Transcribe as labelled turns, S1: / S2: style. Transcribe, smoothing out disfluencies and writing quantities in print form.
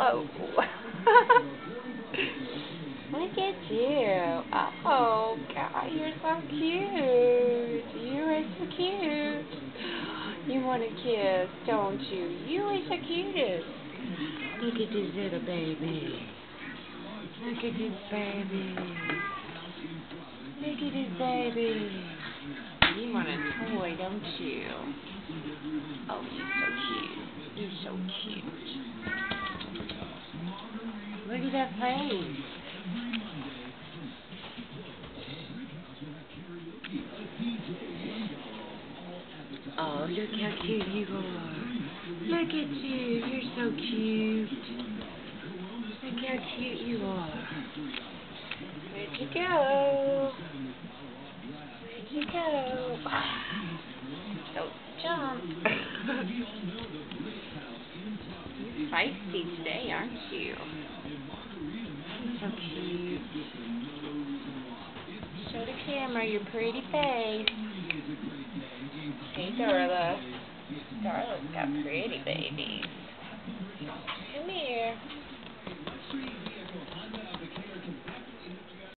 S1: Oh. Look at you. Oh, God, you're so cute. You are so cute. You want a kiss, don't you? You are the cutest. Look at this little baby. Look at this baby. Look at this baby. You want a toy, don't you? Oh, you're so cute. You're so cute. Look at that face. Oh, look how cute you are. Look at you. You're so cute. Look how cute you are. Where'd you go? Where'd you go? Don't jump. You're feisty today, aren't you? You're so cute. Show the camera your pretty face. Hey, Darla. Darla's got pretty babies. Come here.